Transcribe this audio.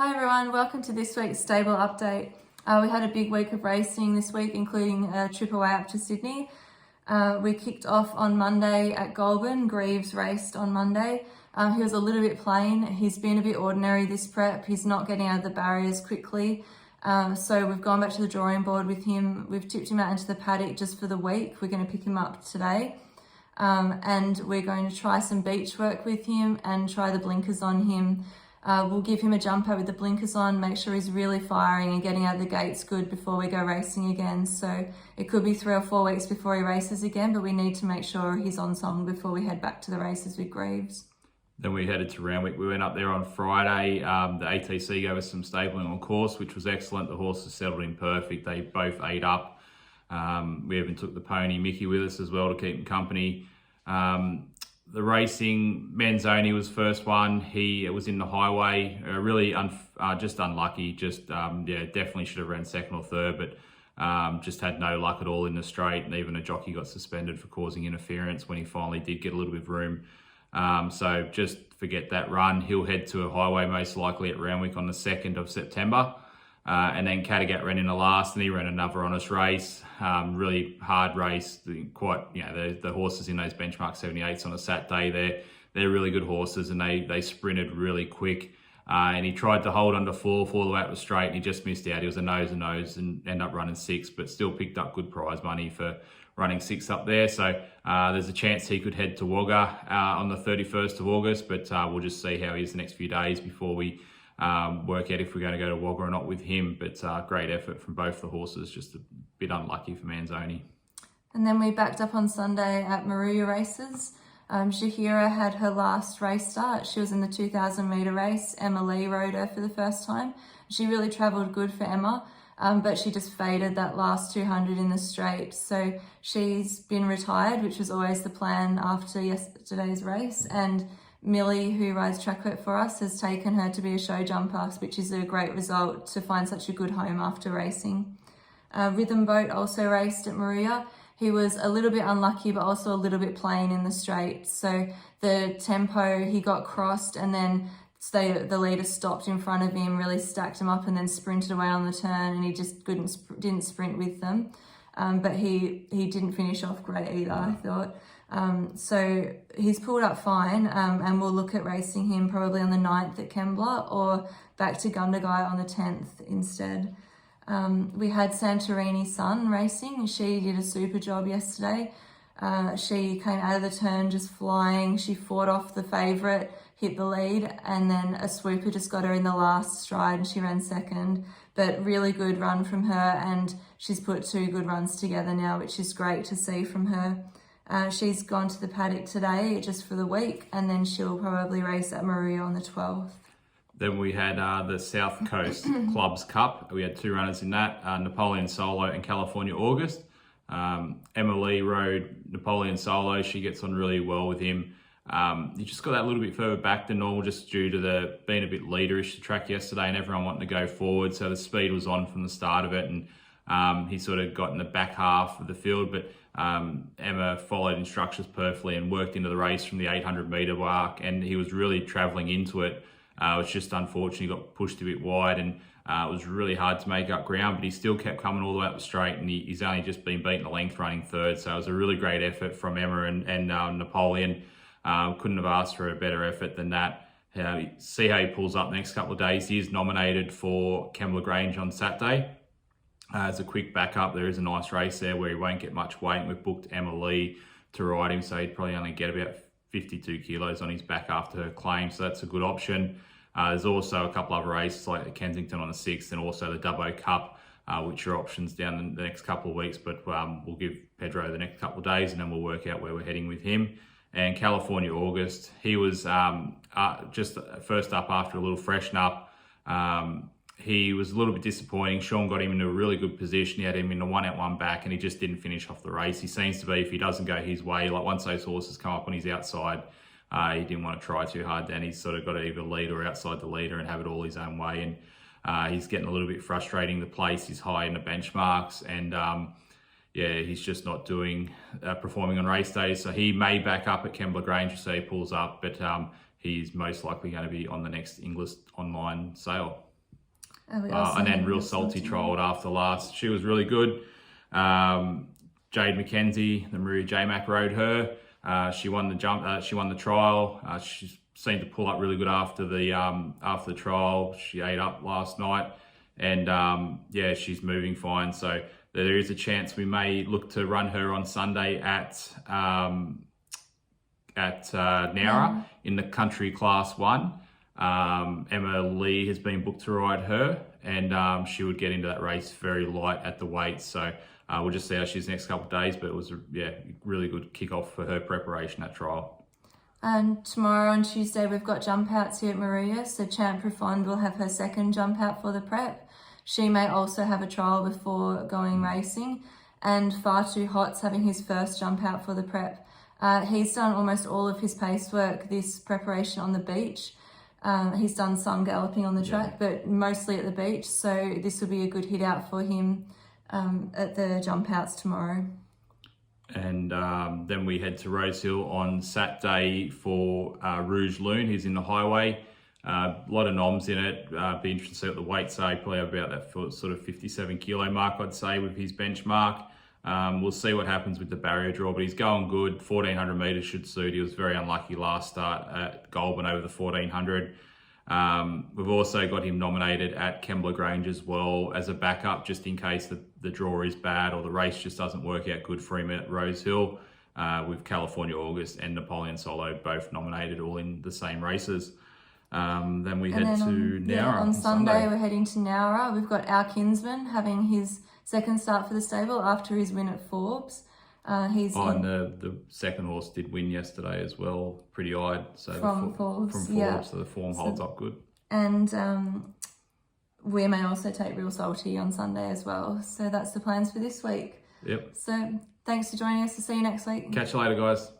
Hi everyone, welcome to this week's stable update. We had a big week of racing this week, including a trip away up to Sydney. We kicked off on Monday at Goulburn. Greaves raced on Monday. He was a little bit plain. He's been a bit ordinary this prep. He's not getting out of the barriers quickly. So we've gone back to the drawing board with him. We've tipped him out into the paddock just for the week. We're going to pick him up today. And we're going to try some beach work with him and try the blinkers on him. We'll give him a jump out with the blinkers on, make sure he's really firing and getting out of the gates good before we go racing again. So it could be 3 or 4 weeks before he races again, but we need to make sure he's on song before we head back to the races with Greaves. Then we headed to Randwick. We went up there on Friday. The ATC gave us some stabling on course, which was excellent. The horses settled in perfect. They both ate up. We even took the pony Mickey with us as well to keep him company. The racing, Manzoni was first one. It was in the highway, really just unlucky. Definitely should have ran second or third, but just had no luck at all in the straight. And even a jockey got suspended for causing interference when he finally did get a little bit of room. So just forget that run. He'll head to a highway most likely at Randwick on the 2nd of September. And then Kattegat ran in the last, and he ran another honest race. Really hard race. The horses in those benchmark 78s on a Saturday, they're really good horses, and they sprinted really quick. And he tried to hold under four the way up the straight, and he just missed out. He was a nose and ended up running 6, but still picked up good prize money for running 6 up there. So there's a chance he could head to Wagga on the 31st of August, but we'll just see how he is the next few days before we work out if we're going to go to Wagga or not with him. But great effort from both the horses, just a bit unlucky for Manzoni. And then we backed up on Sunday at Moruya races. Shahira had her last race start. She was in the 2,000 metre race. Emma Lee rode her for the first time. She really travelled good for Emma, but she just faded that last 200 in the straight. So she's been retired, which was always the plan after yesterday's race. And Millie, who rides track work for us, has taken her to be a show jumper, which is a great result to find such a good home after racing. Rhythm Boat also raced at Moruya. He was a little bit unlucky, but also a little bit plain in the straight. So the tempo, he got crossed, and then the leader stopped in front of him, really stacked him up, and then sprinted away on the turn, and he just didn't sprint with them. But he didn't finish off great either, I thought. So he's pulled up fine, and we'll look at racing him probably on the 9th at Kembla or back to Gundagai on the 10th instead. We had Santorini Sun racing. She did a super job yesterday. She came out of the turn just flying. She fought off the favourite, hit the lead, and then a swooper just got her in the last stride and she ran second. But really good run from her, and she's put 2 good runs together now, which is great to see from her. She's gone to the paddock today just for the week, and then she'll probably race at Moruya on the 12th. Then we had the South Coast Clubs Cup. We had 2 runners in that, Napoleon Solo and California August. Emma Lee rode Napoleon Solo. She gets on really well with him. He just got that little bit further back than normal, just due to being a bit leaderish the track yesterday and everyone wanting to go forward. So the speed was on from the start of it, and he sort of got in the back half of the field. But Emma followed instructions perfectly and worked into the race from the 800 metre mark, and he was really travelling into it. It was just unfortunate he got pushed a bit wide, and it was really hard to make up ground, but he still kept coming all the way up the straight, and he's only just been beaten a length running 3rd. So it was a really great effort from Emma and Napoleon. Couldn't have asked for a better effort than that. See how he pulls up the next couple of days. He is nominated for Kembla Grange on Saturday. As a quick backup, there is a nice race there where he won't get much weight, and we've booked Emma Lee to ride him, so he'd probably only get about 52 kilos on his back after her claim, so that's a good option. There's also a couple other races like the Kensington on the 6th, and also the Dubbo Cup, which are options down in the next couple of weeks, but we'll give Pedro the next couple of days, and then we'll work out where we're heading with him. And California August, he was just first up after a little freshen up. He was a little bit disappointing. Sean got him into a really good position. He had him in a 1 out 1 back, and he just didn't finish off the race. He seems to be, if he doesn't go his way, like once those horses come up on his outside, he didn't want to try too hard. Then he's sort of got to either lead or outside the leader and have it all his own way. And he's getting a little bit frustrating. The place is high in the benchmarks, and he's just not performing on race days. So he may back up at Kembla Grange, so he pulls up, but he's most likely going to be on the next English online sale. and then Real Salty trialled after last. She was really good. Jade McKenzie, the Maria J-Mac rode her. She won the jump. She won the trial. She seemed to pull up really good after the trial. She ate up last night, and yeah, she's moving fine. So there is a chance we may look to run her on Sunday at Nowra in the country class 1. Emma Lee has been booked to ride her, and she would get into that race very light at the weights. So we'll just see how she's next couple of days, but it was a really good kick-off for her preparation at trial. And tomorrow on Tuesday, we've got jump outs here at Maria. So Champ Profonde will have her second jump out for the prep. She may also have a trial before going racing. And Far Too Hot's having his first jump out for the prep. He's done almost all of his pace work this preparation on the beach. He's done some galloping on the track, but mostly at the beach. So this will be a good hit out for him at the jump outs tomorrow. And then we head to Rosehill on Saturday for Rouge Loon. He's in the highway. A lot of noms in it. Be interested to see what the weights are. Probably about that sort of 57 kilo mark, I'd say, with his benchmark. We'll see what happens with the barrier draw, but he's going good. 1400 metres should suit. He was very unlucky last start at Goulburn over the 1400. We've also got him nominated at Kembla Grange as well as a backup, just in case the draw is bad or the race just doesn't work out good for him at Rosehill, with California August and Napoleon Solo both nominated, all in the same races. Then we head to Nowra. On Sunday, we're heading to Nowra. We've got our kinsman having his second start for the stable after his win at Forbes. And the second horse did win yesterday as well, Pretty Eyed. So from Forbes, so the form holds up good. And we may also take Real Salty on Sunday as well. So that's the plans for this week. Yep. So thanks for joining us. We'll see you next week. Catch you later, guys.